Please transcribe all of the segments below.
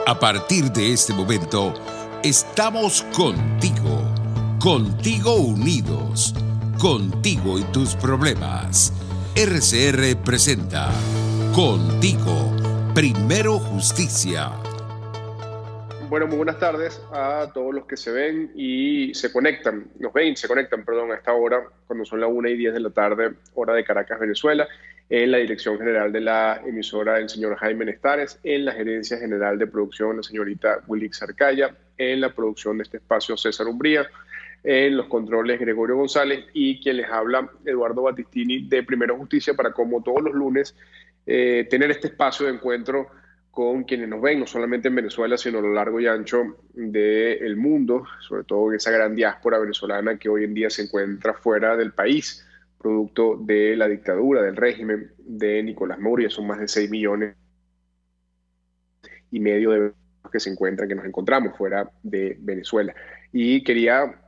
A partir de este momento, estamos contigo, contigo unidos, contigo y tus problemas. RCR presenta Contigo, Primero Justicia. Bueno, muy buenas tardes a todos los que se ven y se conectan, a esta hora, cuando son las 1:10 de la tarde, hora de Caracas, Venezuela, en la dirección general de la emisora el señor Jaime Nestares, en la gerencia general de producción la señorita Wilix Arcaya, en la producción de este espacio César Umbría, en los controles Gregorio González y quien les habla Eduardo Battistini de Primero Justicia para, como todos los lunes, tener este espacio de encuentro con quienes nos ven, no solamente en Venezuela, sino a lo largo y ancho del mundo, sobre todo en esa gran diáspora venezolana que hoy en día se encuentra fuera del país, producto de la dictadura, del régimen de Nicolás Maduro. Ya son más de 6,5 millones de venezolanos que nos encontramos fuera de Venezuela. Y quería,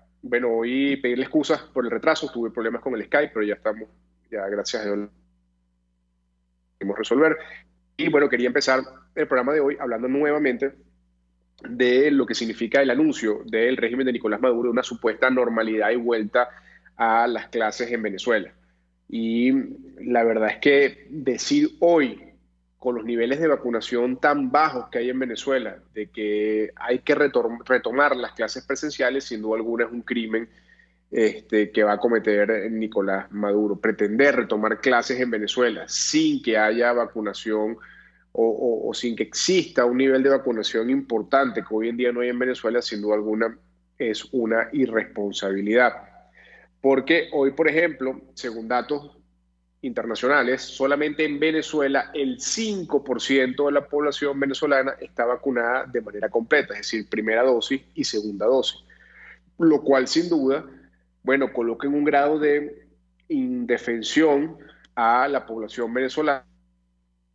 hoy pedirle excusas por el retraso, tuve problemas con el Skype, pero ya gracias a Dios lo pudimos resolver. Y bueno, quería empezar el programa de hoy hablando nuevamente de lo que significa el anuncio del régimen de Nicolás Maduro de una supuesta normalidad y vuelta a las clases en Venezuela. Y la verdad es que decir hoy, con los niveles de vacunación tan bajos que hay en Venezuela, de que hay que retomar las clases presenciales, sin duda alguna es un crimen que va a cometer Nicolás Maduro. Pretender retomar clases en Venezuela sin que haya vacunación o sin que exista un nivel de vacunación importante que hoy en día no hay en Venezuela, sin duda alguna es una irresponsabilidad. Porque hoy, por ejemplo, según datos internacionales, solamente en Venezuela el 5% de la población venezolana está vacunada de manera completa, es decir, primera dosis y segunda dosis, lo cual sin duda, coloca en un grado de indefensión a la población venezolana,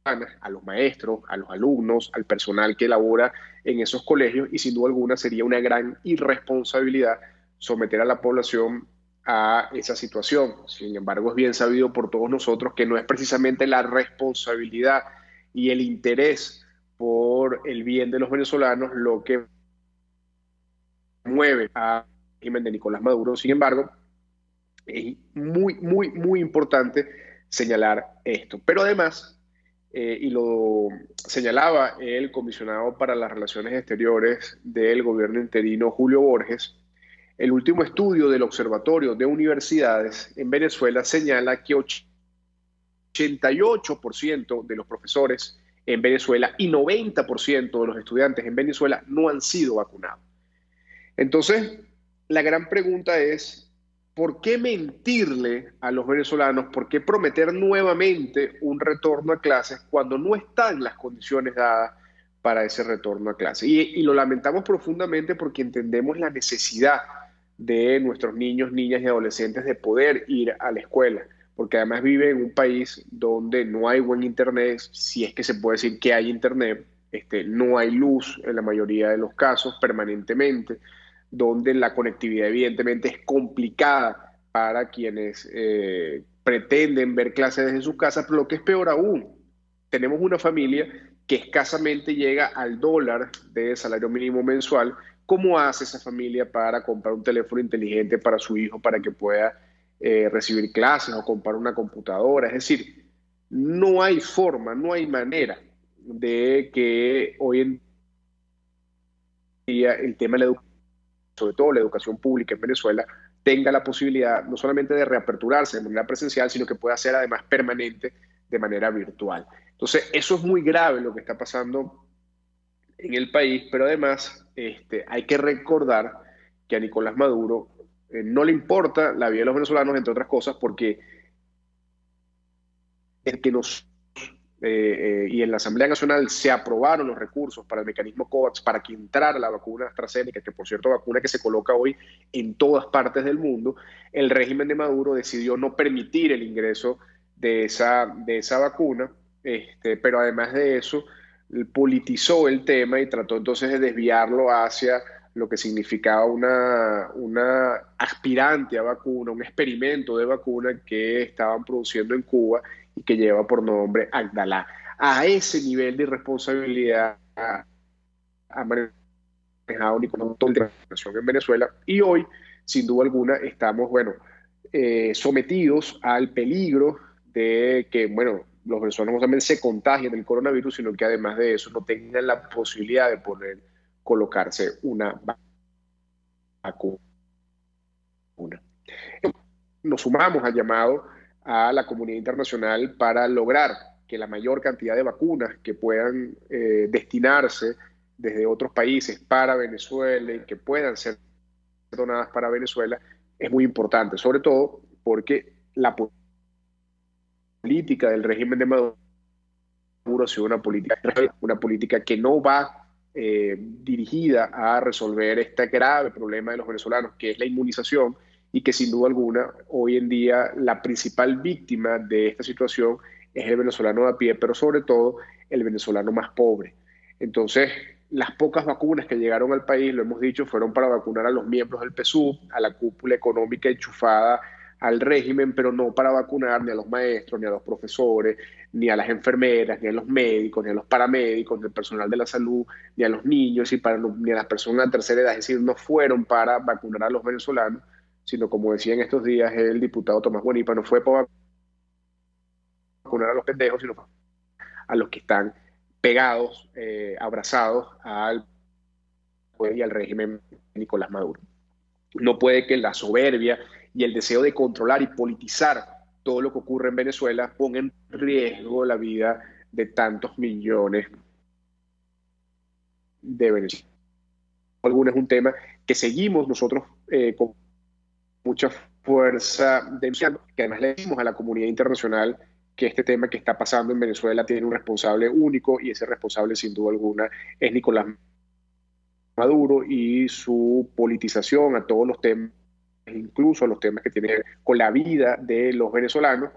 a los maestros, a los alumnos, al personal que labora en esos colegios, y sin duda alguna sería una gran irresponsabilidad someter a la población a esa situación. Sin embargo, es bien sabido por todos nosotros que no es precisamente la responsabilidad y el interés por el bien de los venezolanos lo que mueve al régimen de Nicolás Maduro. Sin embargo, es muy importante señalar esto. Pero además, y lo señalaba el comisionado para las Relaciones Exteriores del gobierno interino, Julio Borges, el último estudio del Observatorio de Universidades en Venezuela señala que 88% de los profesores en Venezuela y 90% de los estudiantes en Venezuela no han sido vacunados. Entonces, la gran pregunta es, ¿por qué mentirle a los venezolanos? ¿Por qué prometer nuevamente un retorno a clases cuando no están las condiciones dadas para ese retorno a clases? Y lo lamentamos profundamente porque entendemos la necesidad de nuestros niños, niñas y adolescentes de poder ir a la escuela, porque además vive en un país donde no hay buen internet, si es que se puede decir que hay internet, no hay luz en la mayoría de los casos permanentemente, donde la conectividad evidentemente es complicada para quienes pretenden ver clases desde sus casas, pero lo que es peor aún, tenemos una familia que escasamente llega al $1 de salario mínimo mensual. ¿Cómo hace esa familia para comprar un teléfono inteligente para su hijo para que pueda recibir clases o comprar una computadora? Es decir, no hay forma, no hay manera de que hoy en día el tema de la educación, sobre todo la educación pública en Venezuela, tenga la posibilidad no solamente de reaperturarse de manera presencial, sino que pueda ser además permanente de manera virtual. Entonces, eso es muy grave lo que está pasando en el país, pero además hay que recordar que a Nicolás Maduro no le importa la vida de los venezolanos, entre otras cosas, porque el que nos y en la Asamblea Nacional se aprobaron los recursos para el mecanismo COVAX para que entrara la vacuna AstraZeneca, que por cierto vacuna que se coloca hoy en todas partes del mundo. El régimen de Maduro decidió no permitir el ingreso de esa vacuna, pero además de eso politizó el tema y trató entonces de desviarlo hacia lo que significaba una aspirante a vacuna, un experimento de vacuna que estaban produciendo en Cuba y que lleva por nombre Abdalá. A ese nivel de irresponsabilidad ha manejado ni con toda la situación en Venezuela. Y hoy, sin duda alguna, estamos, sometidos al peligro de que, los venezolanos no solamente se contagien del coronavirus, sino que además de eso no tengan la posibilidad de poder colocarse una vacuna. Nos sumamos al llamado a la comunidad internacional para lograr que la mayor cantidad de vacunas que puedan destinarse desde otros países para Venezuela y que puedan ser donadas para Venezuela es muy importante, sobre todo porque la política del régimen de Maduro ha sido una política que no va dirigida a resolver este grave problema de los venezolanos, que es la inmunización, y que sin duda alguna hoy en día la principal víctima de esta situación es el venezolano de a pie, pero sobre todo el venezolano más pobre. Entonces, las pocas vacunas que llegaron al país, lo hemos dicho, fueron para vacunar a los miembros del PSUV, a la cúpula económica enchufada al régimen, pero no para vacunar ni a los maestros, ni a los profesores, ni a las enfermeras, ni a los médicos, ni a los paramédicos, ni al personal de la salud, ni a los niños, ni a las personas de tercera edad. Es decir, no fueron para vacunar a los venezolanos, sino, como decía en estos días el diputado Tomás Guanipa, no fue para vacunar a los pendejos, sino a los que están pegados, abrazados al poder y al régimen de Nicolás Maduro. No puede que la soberbia y el deseo de controlar y politizar todo lo que ocurre en Venezuela ponga en riesgo la vida de tantos millones de venezolanos. Alguno es un tema que seguimos nosotros con mucha fuerza denunciando, que además le decimos a la comunidad internacional que este tema que está pasando en Venezuela tiene un responsable único, y ese responsable sin duda alguna es Nicolás Maduro y su politización a todos los temas, incluso a los temas que tienen que ver con la vida de los venezolanos.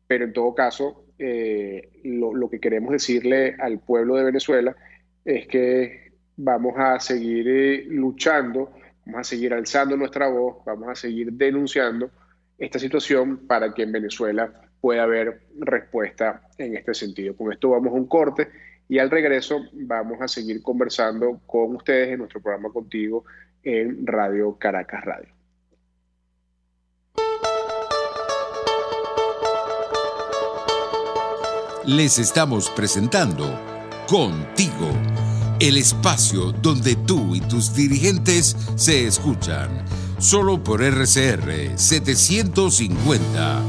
Pero en todo caso, lo que queremos decirle al pueblo de Venezuela es que vamos a seguir luchando, vamos a seguir alzando nuestra voz, vamos a seguir denunciando esta situación para que en Venezuela pueda haber respuesta en este sentido. Con esto vamos a un corte y al regreso vamos a seguir conversando con ustedes en nuestro programa Contigo en Radio Caracas Radio. Les estamos presentando Contigo, el espacio donde tú y tus dirigentes se escuchan, solo por RCR 750.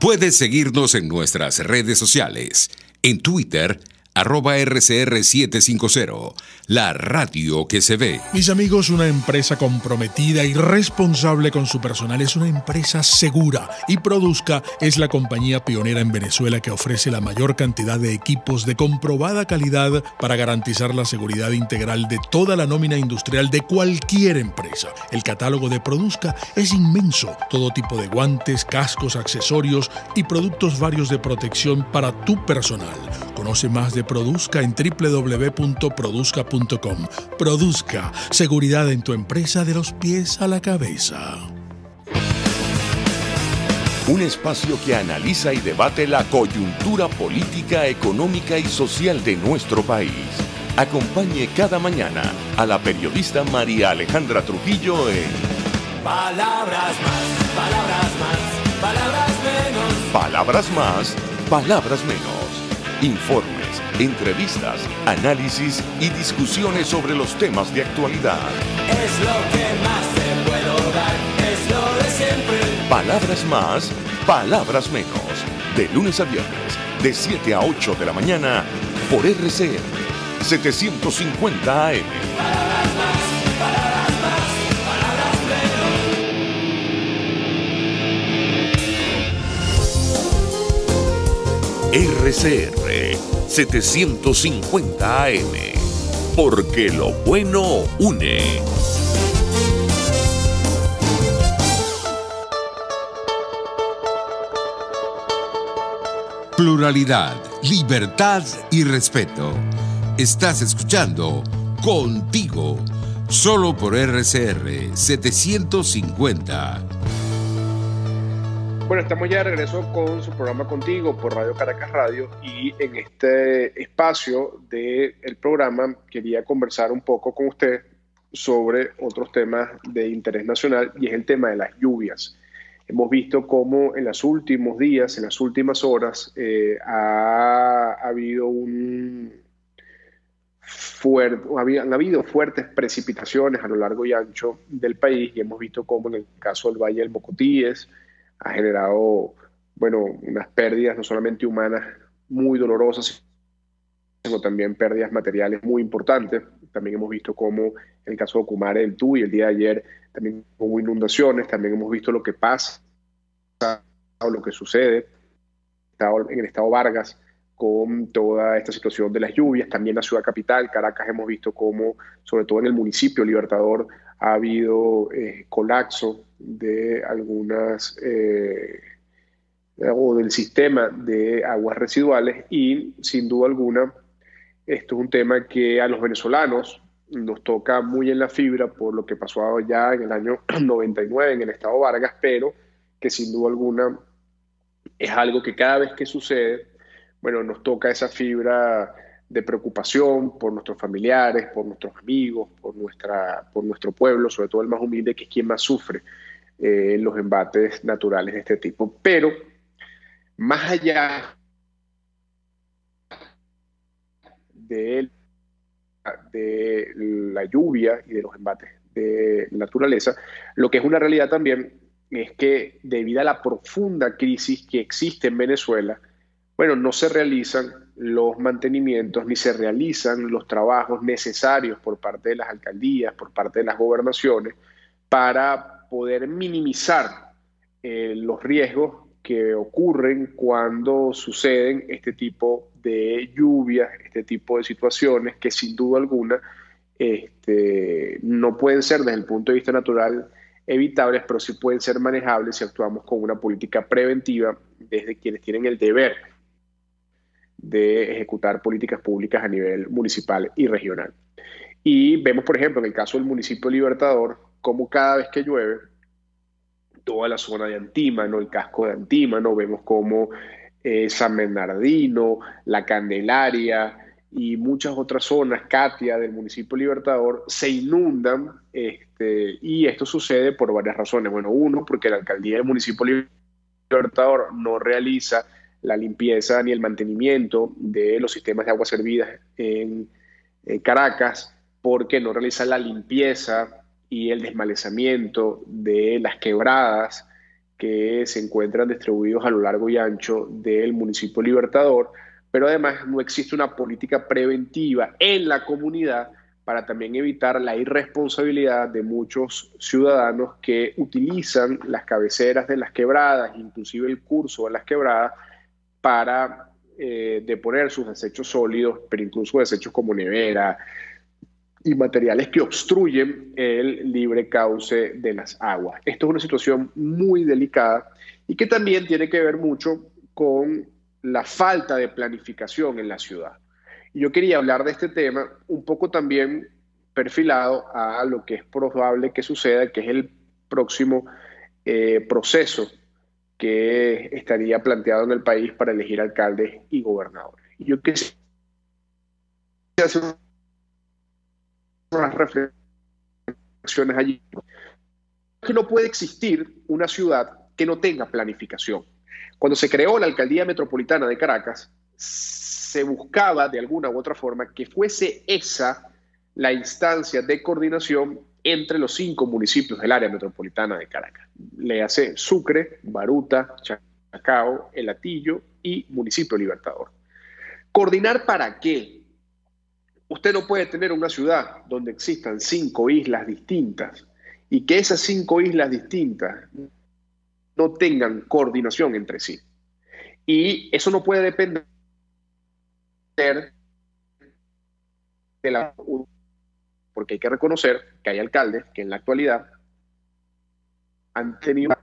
Puedes seguirnos en nuestras redes sociales, en Twitter, @RCR750, la radio que se ve. Mis amigos, una empresa comprometida y responsable con su personal es una empresa segura, y Produzca es la compañía pionera en Venezuela que ofrece la mayor cantidad de equipos de comprobada calidad para garantizar la seguridad integral de toda la nómina industrial de cualquier empresa. El catálogo de Produzca es inmenso, todo tipo de guantes, cascos, accesorios y productos varios de protección para tu personal. Conoce más de Produzca en www.produzca.com. Produzca, seguridad en tu empresa de los pies a la cabeza. Un espacio que analiza y debate la coyuntura política, económica y social de nuestro país. Acompañe cada mañana a la periodista María Alejandra Trujillo en Palabras más, palabras más, palabras menos. Palabras más, palabras menos. Informes, entrevistas, análisis y discusiones sobre los temas de actualidad. Es lo que más te puedo dar, es lo de siempre. Palabras más, palabras menos. De lunes a viernes, de 7 a 8 de la mañana, por RCR 750 AM. Palabras más, palabras más, palabras menos. RCR 750 AM, porque lo bueno une. Pluralidad, libertad y respeto. Estás escuchando Contigo, solo por RCR 750. Bueno, estamos ya de regreso con su programa Contigo por Radio Caracas Radio, y en este espacio del programa quería conversar un poco con usted sobre otros temas de interés nacional, y es el tema de las lluvias. Hemos visto cómo en los últimos días, en las últimas horas, ha habido han habido fuertes precipitaciones a lo largo y ancho del país, y hemos visto cómo en el caso del Valle del Mocotíes ha generado, bueno, unas pérdidas no solamente humanas muy dolorosas, sino también pérdidas materiales muy importantes. También hemos visto cómo en el caso de Ocumare del Tuy, el día de ayer, también hubo inundaciones. También hemos visto lo que pasa o lo que sucede en el estado Vargas con toda esta situación de las lluvias. También la ciudad capital, Caracas, hemos visto cómo, sobre todo en el municipio Libertador, ha habido colapso de algunas o del sistema de aguas residuales, y sin duda alguna esto es un tema que a los venezolanos nos toca muy en la fibra por lo que pasó ya en el año 99 en el estado Vargas, pero que sin duda alguna es algo que cada vez que sucede, bueno, nos toca esa fibra de preocupación por nuestros familiares, por nuestros amigos, por nuestro pueblo, sobre todo el más humilde, que es quien más sufre los embates naturales de este tipo. Pero más allá de la lluvia y de los embates de naturaleza, lo que es una realidad también es que debido a la profunda crisis que existe en Venezuela, bueno, no se realizan los mantenimientos ni se realizan los trabajos necesarios por parte de las alcaldías, por parte de las gobernaciones, para poder minimizar los riesgos que ocurren cuando suceden este tipo de lluvias, este tipo de situaciones que sin duda alguna no pueden ser desde el punto de vista natural evitables, pero sí pueden ser manejables si actuamos con una política preventiva desde quienes tienen el deber de ejecutar políticas públicas a nivel municipal y regional. Y vemos, por ejemplo, en el caso del municipio Libertador, cómo cada vez que llueve, toda la zona de Antímano, el casco de Antímano, vemos cómo San Bernardino, La Candelaria y muchas otras zonas, Catia, del municipio Libertador, se inundan, y esto sucede por varias razones. Bueno, uno, porque la alcaldía del municipio Libertador no realiza la limpieza ni el mantenimiento de los sistemas de aguas servidas en Caracas, porque no realiza la limpieza y el desmalezamiento de las quebradas que se encuentran distribuidos a lo largo y ancho del municipio Libertador, pero además no existe una política preventiva en la comunidad para también evitar la irresponsabilidad de muchos ciudadanos que utilizan las cabeceras de las quebradas, inclusive el curso de las quebradas, para deponer sus desechos sólidos, pero incluso desechos como nevera y materiales que obstruyen el libre cauce de las aguas. Esto es una situación muy delicada y que también tiene que ver mucho con la falta de planificación en la ciudad. Y yo quería hablar de este tema un poco también perfilado a lo que es probable que suceda, que es el próximo proceso que estaría planteado en el país para elegir alcaldes y gobernadores. Y yo quisiera hacer unas reflexiones allí. Que no puede existir una ciudad que no tenga planificación. Cuando se creó la Alcaldía Metropolitana de Caracas, se buscaba de alguna u otra forma que fuese esa la instancia de coordinación entre los 5 municipios del área metropolitana de Caracas. Le hace Sucre, Baruta, Chacao, El Hatillo y municipio Libertador. ¿Coordinar para qué? Usted no puede tener una ciudad donde existan 5 islas distintas y que esas 5 islas distintas no tengan coordinación entre sí. Y eso no puede depender de la... Porque hay que reconocer que hay alcaldes que en la actualidad han tenido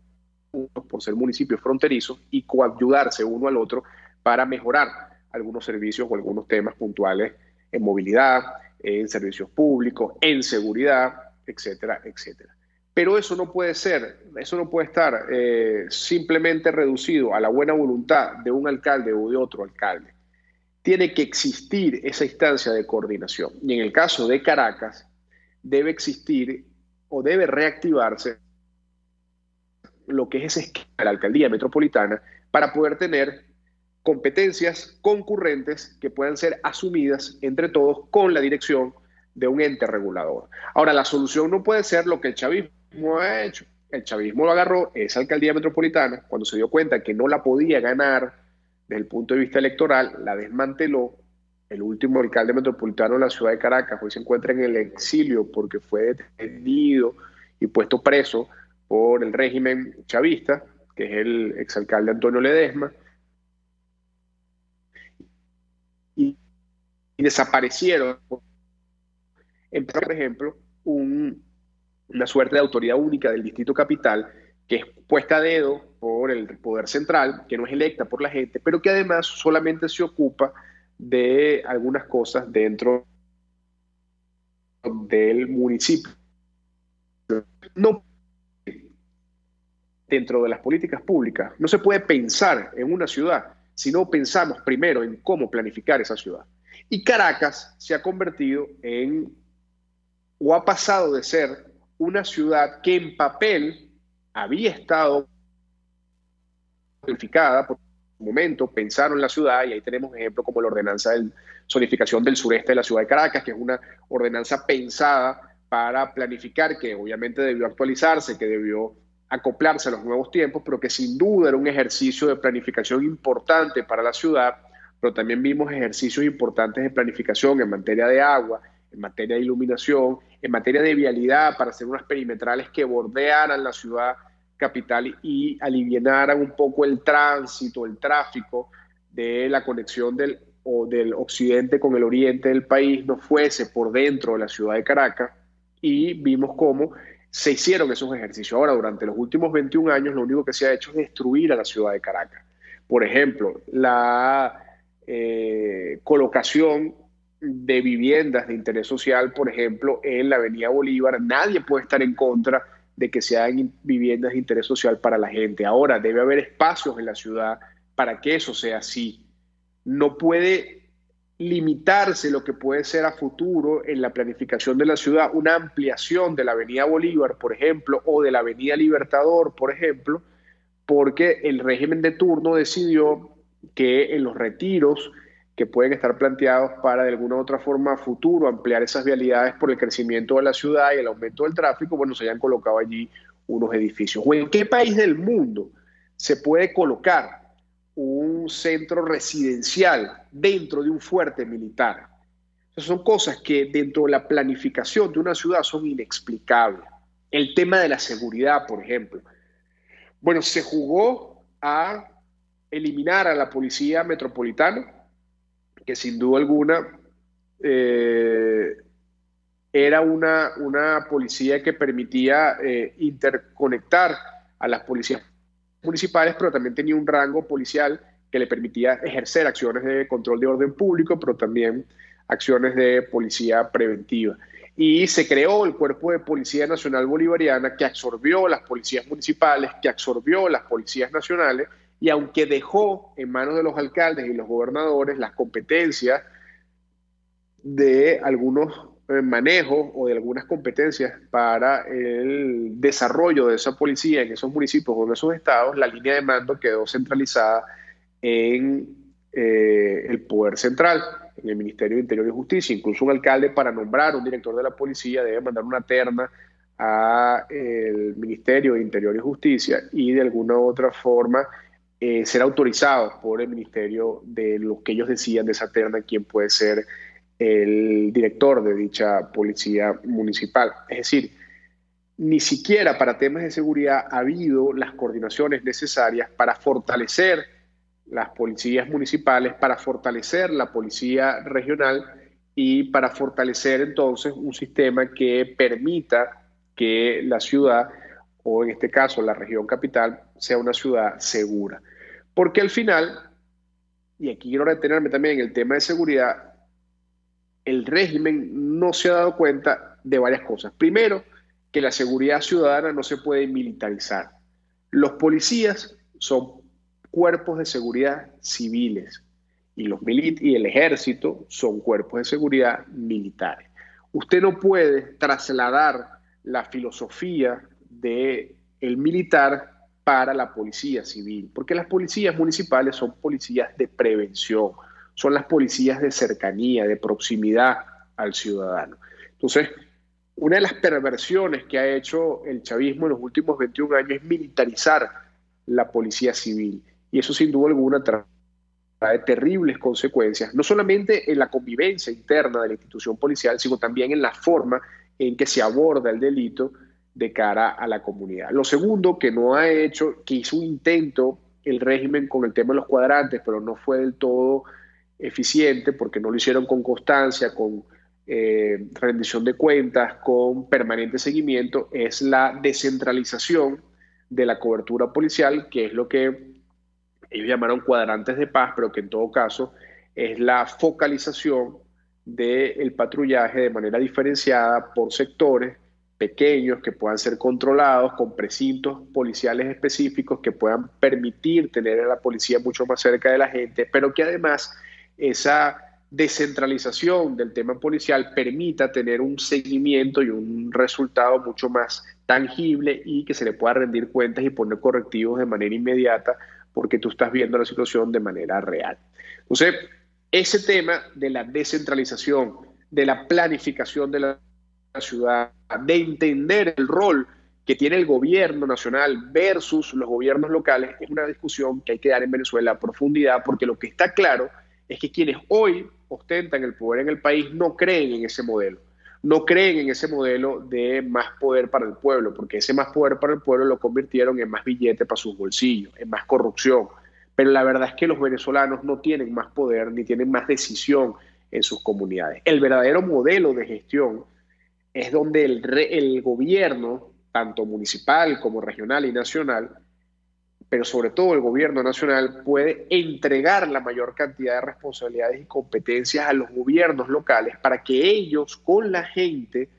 por ser municipios fronterizos y coayudarse uno al otro para mejorar algunos servicios o algunos temas puntuales en movilidad, en servicios públicos, en seguridad, etcétera, etcétera. Pero eso no puede ser, eso no puede estar simplemente reducido a la buena voluntad de un alcalde o de otro alcalde. Tiene que existir esa instancia de coordinación. Y en el caso de Caracas, debe existir o debe reactivarse lo que es ese esquema de la alcaldía metropolitana para poder tener competencias concurrentes que puedan ser asumidas entre todos con la dirección de un ente regulador. Ahora, la solución no puede ser lo que el chavismo ha hecho. El chavismo lo agarró, esa alcaldía metropolitana, cuando se dio cuenta que no la podía ganar desde el punto de vista electoral, la desmanteló. El último alcalde metropolitano de la ciudad de Caracas hoy se encuentra en el exilio porque fue detenido y puesto preso por el régimen chavista, que es el exalcalde Antonio Ledesma, y desaparecieron. Empezó, por ejemplo, una suerte de autoridad única del Distrito Capital, que es puesta a dedo por el Poder Central, que no es electa por la gente, pero que además solamente se ocupa de algunas cosas dentro del municipio. No, dentro de las políticas públicas, no se puede pensar en una ciudad si no pensamos primero en cómo planificar esa ciudad. Y Caracas se ha convertido en, o ha pasado de ser, una ciudad que en papel había estado planificada por un momento, pensaron la ciudad, y ahí tenemos ejemplos como la ordenanza de zonificación del sureste de la ciudad de Caracas, que es una ordenanza pensada para planificar, que obviamente debió actualizarse, que debió acoplarse a los nuevos tiempos, pero que sin duda era un ejercicio de planificación importante para la ciudad, pero también vimos ejercicios importantes de planificación en materia de agua, en materia de iluminación, en materia de vialidad, para hacer unas perimetrales que bordearan la ciudad capital y alivianaran un poco el tránsito, el tráfico de la conexión del occidente con el oriente del país, no fuese por dentro de la ciudad de Caracas, y vimos cómo se hicieron esos ejercicios. Ahora, durante los últimos 21 años, lo único que se ha hecho es destruir a la ciudad de Caracas. Por ejemplo, la colocación de viviendas de interés social, por ejemplo, en la Avenida Bolívar. Nadie puede estar en contra de que se hagan viviendas de interés social para la gente. Ahora, debe haber espacios en la ciudad para que eso sea así. No puede limitarse lo que puede ser a futuro en la planificación de la ciudad, una ampliación de la Avenida Bolívar, por ejemplo, o de la Avenida Libertador, por ejemplo, porque el régimen de turno decidió que en los retiros que pueden estar planteados para de alguna u otra forma a futuro ampliar esas vialidades por el crecimiento de la ciudad y el aumento del tráfico, bueno, se hayan colocado allí unos edificios. ¿O en qué país del mundo se puede colocar un centro residencial dentro de un fuerte militar? Esas son cosas que dentro de la planificación de una ciudad son inexplicables. El tema de la seguridad, por ejemplo. Bueno, se jugó a eliminar a la policía metropolitana, que sin duda alguna era una policía que permitía interconectar a las policías municipales, pero también tenía un rango policial que le permitía ejercer acciones de control de orden público, pero también acciones de policía preventiva. Y se creó el Cuerpo de Policía Nacional Bolivariana, que absorbió las policías municipales, que absorbió las policías nacionales, y aunque dejó en manos de los alcaldes y los gobernadores las competencias de algunos manejos o de algunas competencias para el desarrollo de esa policía en esos municipios o en esos estados, la línea de mando quedó centralizada en el poder central, en el Ministerio de Interior y Justicia. Incluso un alcalde, para nombrar un director de la policía, debe mandar una terna al Ministerio de Interior y Justicia y de alguna u otra forma ser autorizados por el ministerio de lo que ellos decían de esa terna, quién puede ser el director de dicha policía municipal. Es decir, ni siquiera para temas de seguridad ha habido las coordinaciones necesarias para fortalecer las policías municipales, para fortalecer la policía regional y para fortalecer entonces un sistema que permita que la ciudad, o en este caso la región capital, sea una ciudad segura. Porque al final, y aquí quiero retenerme también en el tema de seguridad, el régimen no se ha dado cuenta de varias cosas. Primero, que la seguridad ciudadana no se puede militarizar. Los policías son cuerpos de seguridad civiles y el ejército son cuerpos de seguridad militares. Usted no puede trasladar la filosofía del militar para la policía civil, porque las policías municipales son policías de prevención, son las policías de cercanía, de proximidad al ciudadano. Entonces, una de las perversiones que ha hecho el chavismo en los últimos 21 años es militarizar la policía civil, y eso sin duda alguna trae terribles consecuencias, no solamente en la convivencia interna de la institución policial, sino también en la forma en que se aborda el delito de cara a la comunidad. Lo segundo que hizo un intento el régimen con el tema de los cuadrantes, pero no fue del todo eficiente porque no lo hicieron con constancia, con rendición de cuentas, con permanente seguimiento, es la descentralización de la cobertura policial, que es lo que ellos llamaron cuadrantes de paz, pero que en todo caso es la focalización del patrullaje de manera diferenciada por sectores pequeños que puedan ser controlados con precintos policiales específicos que puedan permitir tener a la policía mucho más cerca de la gente, pero que además esa descentralización del tema policial permita tener un seguimiento y un resultado mucho más tangible y que se le pueda rendir cuentas y poner correctivos de manera inmediata porque tú estás viendo la situación de manera real. Entonces, ese tema de la descentralización, de la planificación de la ciudad, de entender el rol que tiene el gobierno nacional versus los gobiernos locales, es una discusión que hay que dar en Venezuela a profundidad, porque lo que está claro es que quienes hoy ostentan el poder en el país no creen en ese modelo. No creen en ese modelo de más poder para el pueblo, porque ese más poder para el pueblo lo convirtieron en más billete para sus bolsillos, en más corrupción. Pero la verdad es que los venezolanos no tienen más poder ni tienen más decisión en sus comunidades. El verdadero modelo de gestión es donde el gobierno, tanto municipal como regional y nacional, pero sobre todo el gobierno nacional, puede entregar la mayor cantidad de responsabilidades y competencias a los gobiernos locales para que ellos con la gente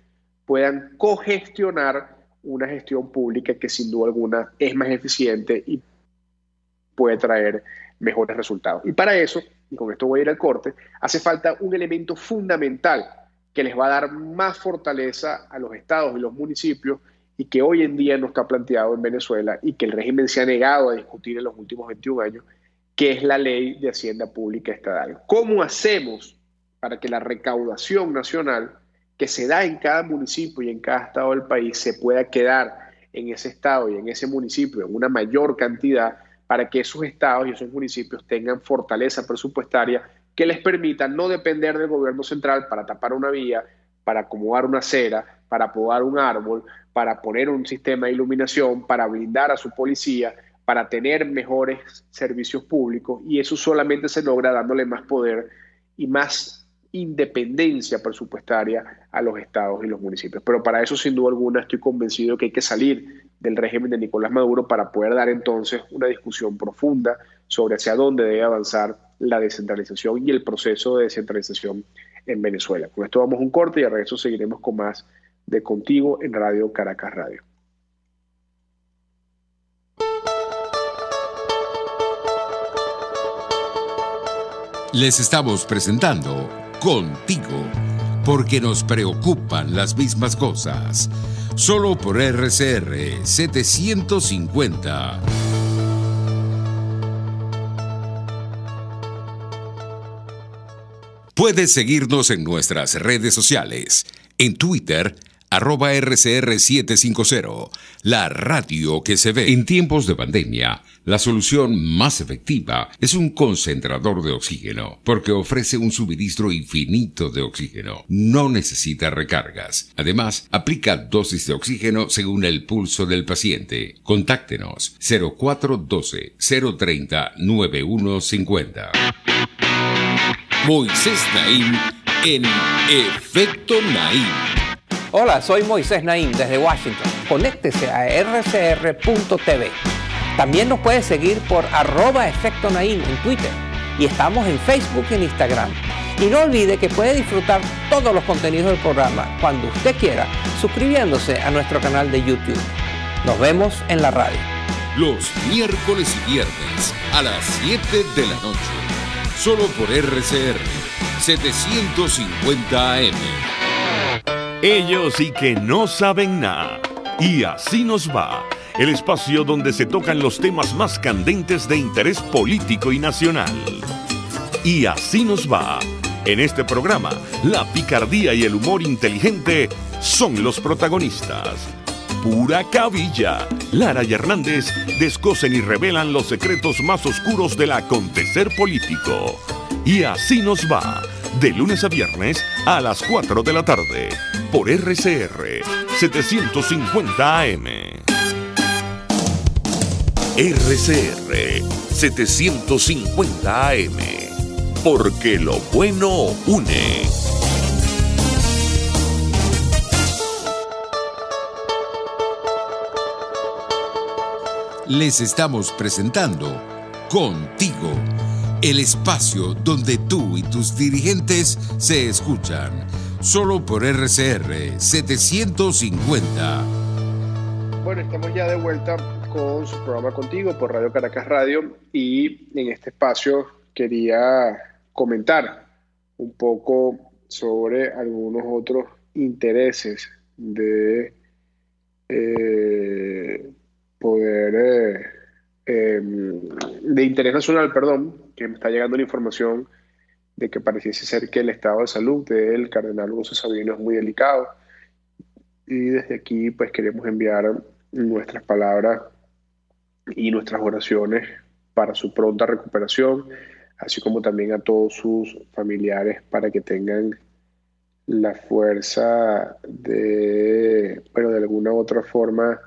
puedan cogestionar una gestión pública que sin duda alguna es más eficiente y puede traer mejores resultados. Y para eso, y con esto voy a ir al corte, hace falta un elemento fundamental que les va a dar más fortaleza a los estados y los municipios y que hoy en día no está planteado en Venezuela y que el régimen se ha negado a discutir en los últimos 21 años, que es la Ley de Hacienda Pública Estatal. ¿Cómo hacemos para que la recaudación nacional que se da en cada municipio y en cada estado del país se pueda quedar en ese estado y en ese municipio en una mayor cantidad para que esos estados y esos municipios tengan fortaleza presupuestaria que les permita no depender del gobierno central para tapar una vía, para acomodar una acera, para podar un árbol, para poner un sistema de iluminación, para blindar a su policía, para tener mejores servicios públicos, y eso solamente se logra dándole más poder y más independencia presupuestaria a los estados y los municipios. Pero para eso, sin duda alguna, estoy convencido que hay que salir del régimen de Nicolás Maduro para poder dar entonces una discusión profunda sobre hacia dónde debe avanzar la descentralización y el proceso de descentralización en Venezuela. Con esto vamos a un corte y a regreso seguiremos con más de Contigo en Radio Caracas Radio. Les estamos presentando Contigo, porque nos preocupan las mismas cosas. Solo por RCR 750. Puedes seguirnos en nuestras redes sociales. En Twitter, @RCR750, la radio que se ve. En tiempos de pandemia, la solución más efectiva es un concentrador de oxígeno, porque ofrece un suministro infinito de oxígeno. No necesita recargas. Además, aplica dosis de oxígeno según el pulso del paciente. Contáctenos 0412-030-9150. Moisés Naim en Efecto Naim. Hola, soy Moisés Naim desde Washington. Conéctese a rcr.tv. También nos puede seguir por @Efecto Naim en Twitter. Y estamos en Facebook y en Instagram. Y no olvide que puede disfrutar todos los contenidos del programa cuando usted quiera, suscribiéndose a nuestro canal de YouTube. Nos vemos en la radio. Los miércoles y viernes a las 7 de la noche. Solo por RCR 750 AM. Ellos sí que no saben nada. Y así nos va. El espacio donde se tocan los temas más candentes de interés político y nacional. Y así nos va. En este programa, la picardía y el humor inteligente son los protagonistas. Pura cabilla. Lara y Hernández descosen y revelan los secretos más oscuros del acontecer político. Y así nos va. De lunes a viernes a las 4 de la tarde. Por RCR 750 AM. RCR 750 AM. Porque lo bueno une. Les estamos presentando Contigo, el espacio donde tú y tus dirigentes se escuchan. Solo por RCR 750. Bueno, estamos ya de vuelta con su programa Contigo por Radio Caracas Radio, y en este espacio quería comentar un poco sobre algunos otros intereses de de interés nacional, que me está llegando la información de que pareciese ser que el estado de salud del cardenal Gonzalo Sabino es muy delicado, y desde aquí pues queremos enviar nuestras palabras y nuestras oraciones para su pronta recuperación, así como también a todos sus familiares, para que tengan la fuerza de alguna u otra forma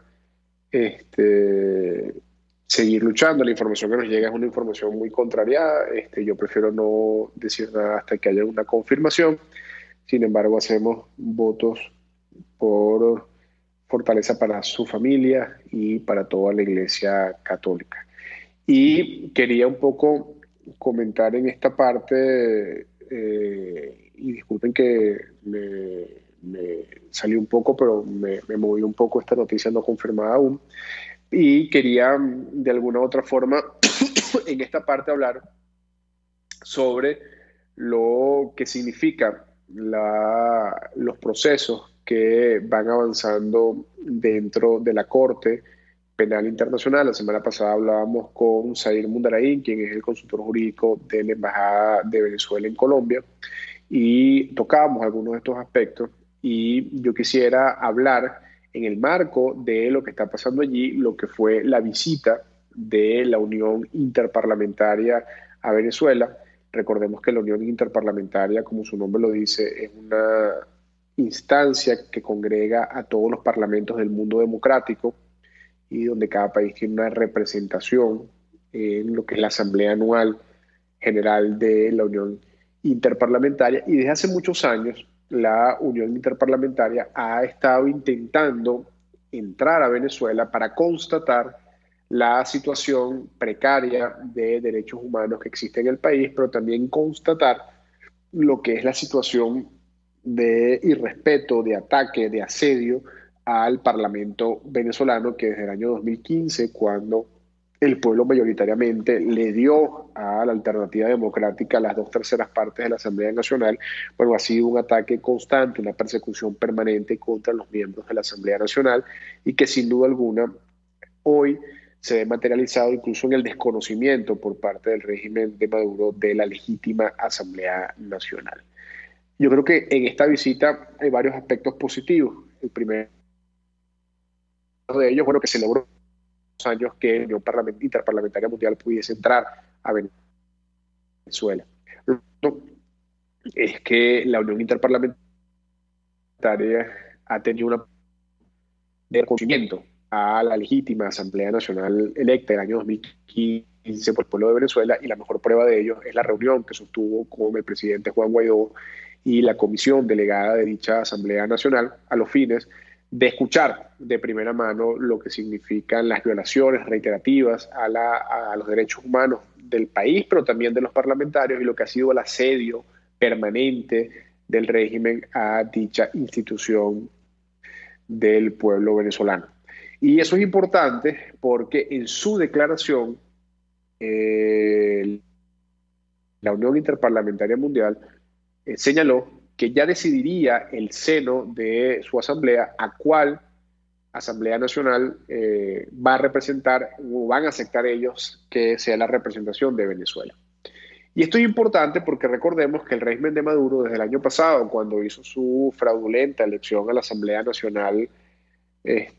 seguir luchando. La información que nos llega es una información muy contrariada. Yo prefiero no decir nada hasta que haya una confirmación. Sin embargo, hacemos votos por fortaleza para su familia y para toda la Iglesia Católica. Y quería un poco comentar en esta parte, y disculpen que me salí un poco, pero me moví un poco esta noticia no confirmada aún, y quería de alguna u otra forma en esta parte hablar sobre lo que significa los procesos que van avanzando dentro de la Corte Penal Internacional. La semana pasada hablábamos con Zair Mundarain, quien es el consultor jurídico de la Embajada de Venezuela en Colombia, y tocábamos algunos de estos aspectos, y yo quisiera hablar en el marco de lo que está pasando allí, lo que fue la visita de la Unión Interparlamentaria a Venezuela. Recordemos que la Unión Interparlamentaria, como su nombre lo dice, es una instancia que congrega a todos los parlamentos del mundo democrático, y donde cada país tiene una representación en lo que es la Asamblea Anual General de la Unión Interparlamentaria. Y desde hace muchos años la Unión Interparlamentaria ha estado intentando entrar a Venezuela para constatar la situación precaria de derechos humanos que existe en el país, pero también constatar lo que es la situación de irrespeto, de ataque, de asedio al Parlamento venezolano, que desde el año 2015, cuando el pueblo mayoritariamente le dio a la alternativa democrática las 2/3 partes de la Asamblea Nacional, ha sido un ataque constante, una persecución permanente contra los miembros de la Asamblea Nacional, y que sin duda alguna hoy se ve materializado incluso en el desconocimiento por parte del régimen de Maduro de la legítima Asamblea Nacional. Yo creo que en esta visita hay varios aspectos positivos. El primero de ellos, que se logró años que la Unión Interparlamentaria Mundial pudiese entrar a Venezuela. Lo otro es que la Unión Interparlamentaria ha tenido un reconocimiento a la legítima Asamblea Nacional electa en el año 2015 por el pueblo de Venezuela, y la mejor prueba de ello es la reunión que sostuvo con el presidente Juan Guaidó y la comisión delegada de dicha Asamblea Nacional, a los fines de escuchar de primera mano lo que significan las violaciones reiterativas a los derechos humanos del país, pero también de los parlamentarios, y lo que ha sido el asedio permanente del régimen a dicha institución del pueblo venezolano. Y eso es importante porque en su declaración la Unión Interparlamentaria Mundial señaló que ya decidiría el seno de su asamblea a cuál Asamblea Nacional va a representar o van a aceptar ellos que sea la representación de Venezuela. Y esto es importante porque recordemos que el régimen de Maduro desde el año pasado, cuando hizo su fraudulenta elección a la Asamblea Nacional,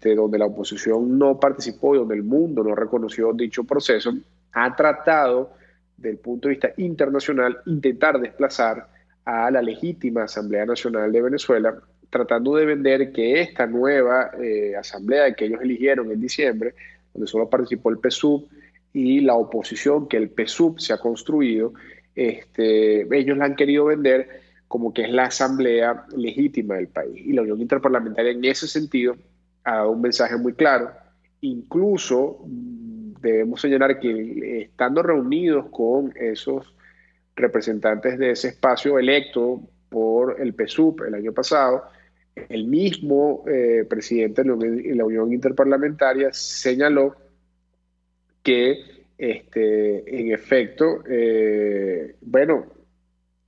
donde la oposición no participó y donde el mundo no reconoció dicho proceso, ha tratado, desde el punto de vista internacional, intentar desplazar a la legítima Asamblea Nacional de Venezuela, tratando de vender que esta nueva asamblea que ellos eligieron en diciembre, donde solo participó el PSUV y la oposición que el PSUV se ha construido, ellos la han querido vender como que es la asamblea legítima del país. Y la Unión Interparlamentaria en ese sentido ha dado un mensaje muy claro. Incluso debemos señalar que estando reunidos con esos representantes de ese espacio electo por el PSUV el año pasado, el mismo presidente de la Unión Interparlamentaria señaló que en efecto,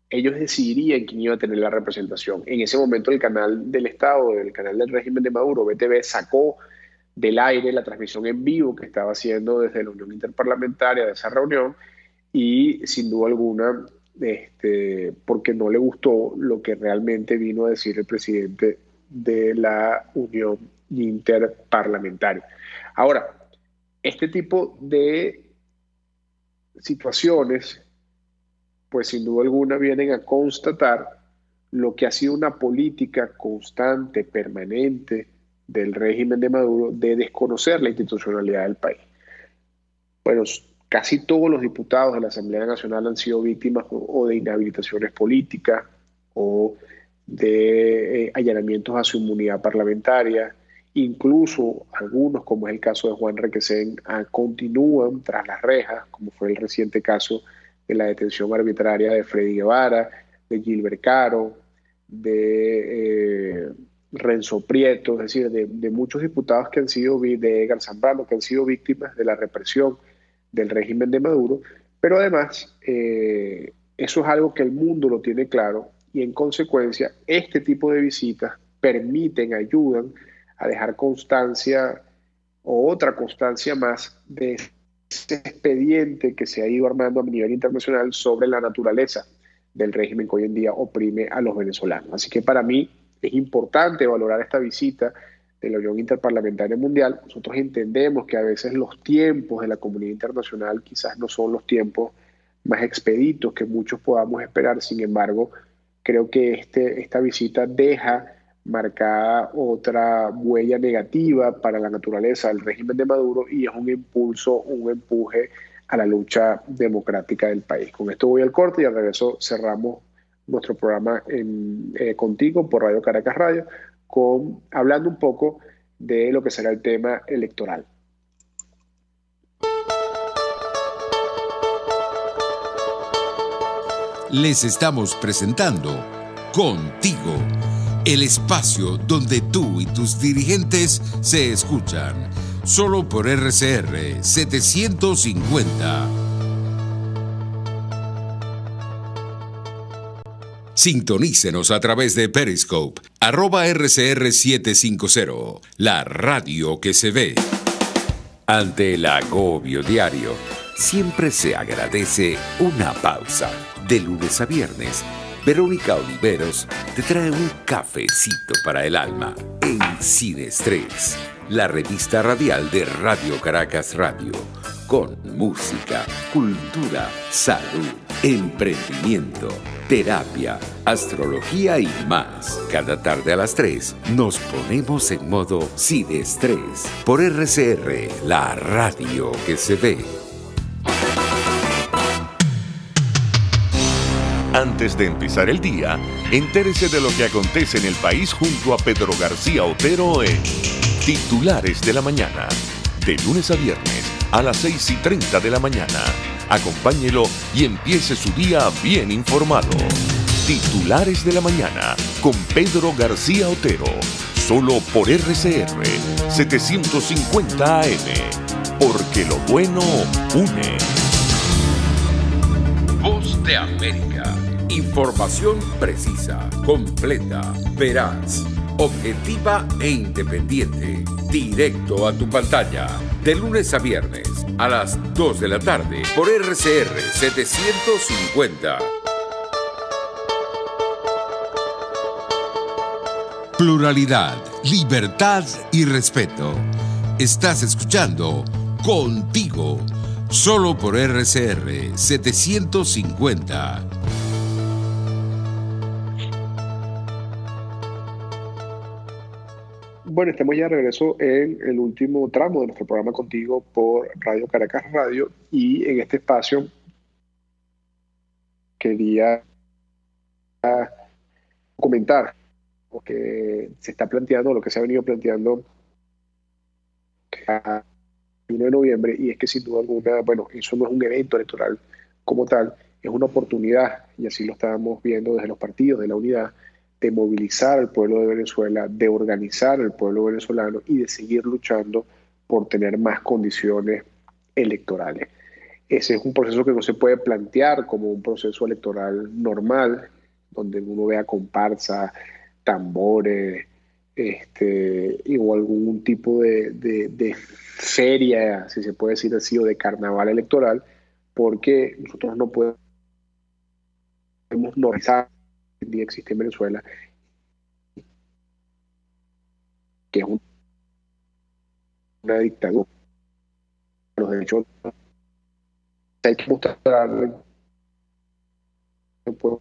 ellos decidirían quién iba a tener la representación. En ese momento el canal del Estado, el canal del régimen de Maduro, BTV, sacó del aire la transmisión en vivo que estaba haciendo desde la Unión Interparlamentaria de esa reunión y sin duda alguna porque no le gustó lo que realmente vino a decir el presidente de la Unión Interparlamentaria. Ahora, este tipo de situaciones, pues sin duda alguna vienen a constatar lo que ha sido una política constante, permanente del régimen de Maduro de desconocer la institucionalidad del país. Bueno, casi todos los diputados de la Asamblea Nacional han sido víctimas o de inhabilitaciones políticas o de allanamientos a su inmunidad parlamentaria. Incluso algunos, como es el caso de Juan Requesén, continúan tras las rejas, como fue el reciente caso de la detención arbitraria de Freddy Guevara, de Gilbert Caro, de Renzo Prieto, es decir, de muchos diputados que han sido, de Edgar Zambrano, que han sido víctimas de la represión del régimen de Maduro, pero además eso es algo que el mundo lo tiene claro y en consecuencia este tipo de visitas permiten, ayudan a dejar constancia o otra constancia más de ese expediente que se ha ido armando a nivel internacional sobre la naturaleza del régimen que hoy en día oprime a los venezolanos. Así que para mí es importante valorar esta visita de la Unión Interparlamentaria Mundial. Nosotros entendemos que a veces los tiempos de la comunidad internacional quizás no son los tiempos más expeditos que muchos podamos esperar. Sin embargo, creo que esta visita deja marcada otra huella negativa para la naturaleza del régimen de Maduro y es un impulso, un empuje a la lucha democrática del país. Con esto voy al corte y al regreso cerramos nuestro programa contigo por Radio Caracas Radio, hablando un poco de lo que será el tema electoral. Les estamos presentando Contigo, el espacio donde tú y tus dirigentes se escuchan, solo por RCR 750. Sintonícenos a través de Periscope, @RCR750, la radio que se ve. Ante el agobio diario, siempre se agradece una pausa. De lunes a viernes, Verónica Oliveros te trae un cafecito para el alma en Sin Estrés, la revista radial de Radio Caracas Radio, con música, cultura, salud, emprendimiento, terapia, astrología y más. Cada tarde a las 3 nos ponemos en modo Sin Estrés por RCR, la radio que se ve. Antes de empezar el día, entérese de lo que acontece en el país junto a Pedro García Otero en Titulares de la Mañana, de lunes a viernes a las 6:30 de la mañana. Acompáñelo y empiece su día bien informado. Titulares de la Mañana con Pedro García Otero. Solo por RCR 750 AM. Porque lo bueno une. Voz de América. Información precisa, completa, veraz, objetiva e independiente. Directo a tu pantalla. De lunes a viernes a las 2 de la tarde por RCR 750. Pluralidad, libertad y respeto. Estás escuchando Contigo, solo por RCR 750. Bueno, estamos ya de regreso en el último tramo de nuestro programa Contigo por Radio Caracas Radio, y en este espacio quería comentar lo que se está planteando, lo que se ha venido planteando a 1 de noviembre, y es que sin duda alguna, bueno, eso no es un evento electoral como tal, es una oportunidad, y así lo estábamos viendo desde los partidos de la unidad, de movilizar al pueblo de Venezuela, de organizar al pueblo venezolano y de seguir luchando por tener más condiciones electorales. Ese es un proceso que no se puede plantear como un proceso electoral normal, donde uno vea comparsa, tambores, o algún tipo de feria, si se puede decir así, o de carnaval electoral, porque nosotros no podemos normalizar que hoy día existe en Venezuela, que es una dictadura. Los derechos hay que mostrar que puede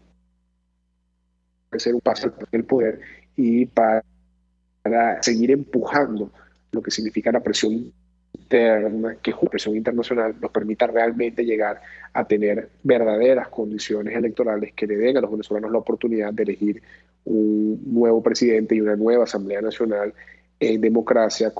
ser un paso en el poder, y para seguir empujando lo que significa la presión interna, que es una presión internacional, nos permita realmente llegar a tener verdaderas condiciones electorales que le den a los venezolanos la oportunidad de elegir un nuevo presidente y una nueva Asamblea Nacional en democracia,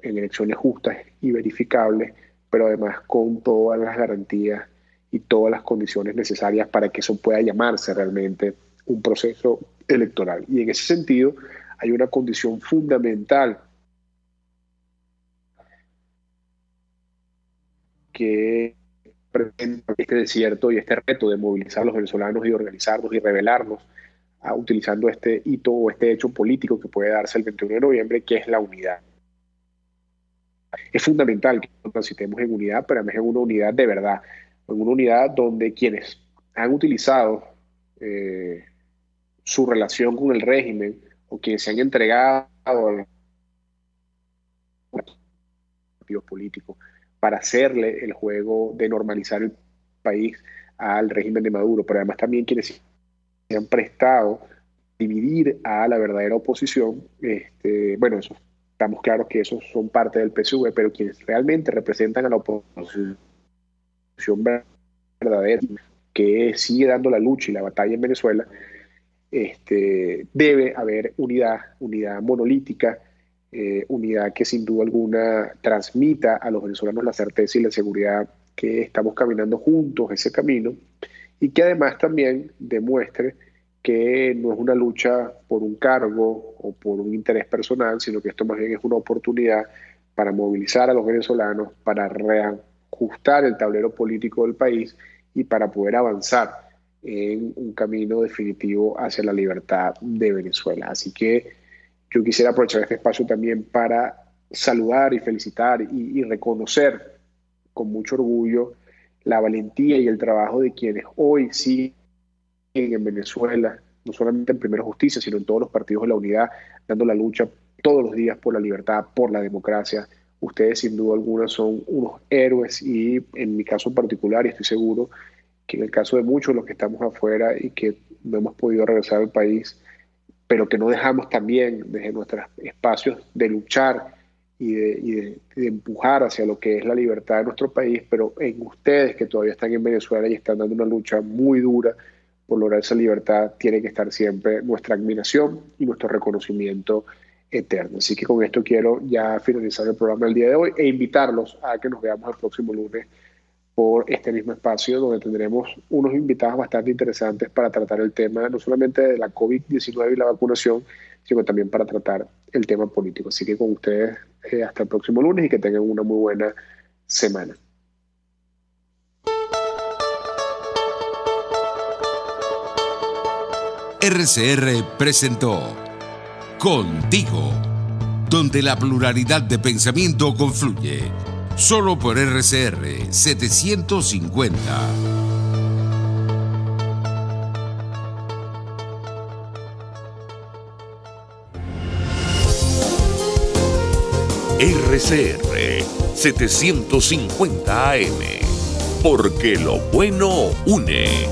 en elecciones justas y verificables, pero además con todas las garantías y todas las condiciones necesarias para que eso pueda llamarse realmente un proceso electoral. Y en ese sentido hay una condición fundamental que presenta este desierto y este reto de movilizar a los venezolanos y organizarnos y rebelarnos utilizando este hito o este hecho político que puede darse el 21 de noviembre, que es la unidad. Es fundamental que nos transitemos en unidad, pero además en una unidad de verdad, en una unidad donde quienes han utilizado su relación con el régimen o quienes se han entregado a los partidos políticos para hacerle el juego de normalizar el país al régimen de Maduro, pero además también quienes se han prestado a dividir a la verdadera oposición, bueno, eso, estamos claros que esos son parte del PSUV, pero quienes realmente representan a la oposición verdadera, que sigue dando la lucha y la batalla en Venezuela, debe haber unidad monolítica, unidad que sin duda alguna transmita a los venezolanos la certeza y la seguridad que estamos caminando juntos ese camino, y que además también demuestre que no es una lucha por un cargo o por un interés personal, sino que esto más bien es una oportunidad para movilizar a los venezolanos, para reajustar el tablero político del país y para poder avanzar en un camino definitivo hacia la libertad de Venezuela. Así que yo quisiera aprovechar este espacio también para saludar y felicitar y reconocer con mucho orgullo la valentía y el trabajo de quienes hoy siguen en Venezuela, no solamente en Primero Justicia, sino en todos los partidos de la unidad, dando la lucha todos los días por la libertad, por la democracia. Ustedes sin duda alguna son unos héroes, y en mi caso en particular, y estoy seguro que en el caso de muchos de los que estamos afuera y que no hemos podido regresar al país, pero que no dejamos también desde nuestros espacios de luchar y de empujar hacia lo que es la libertad de nuestro país, pero en ustedes que todavía están en Venezuela y están dando una lucha muy dura por lograr esa libertad, tiene que estar siempre nuestra admiración y nuestro reconocimiento eterno. Así que con esto quiero ya finalizar el programa del día de hoy e invitarlos a que nos veamos el próximo lunes por este mismo espacio, donde tendremos unos invitados bastante interesantes para tratar el tema no solamente de la COVID-19 y la vacunación, sino también para tratar el tema político. Así que con ustedes hasta el próximo lunes y que tengan una muy buena semana. RCR presentó Contigo, donde la pluralidad de pensamiento confluye. Solo por RCR 750. RCR 750 AM, porque lo bueno une.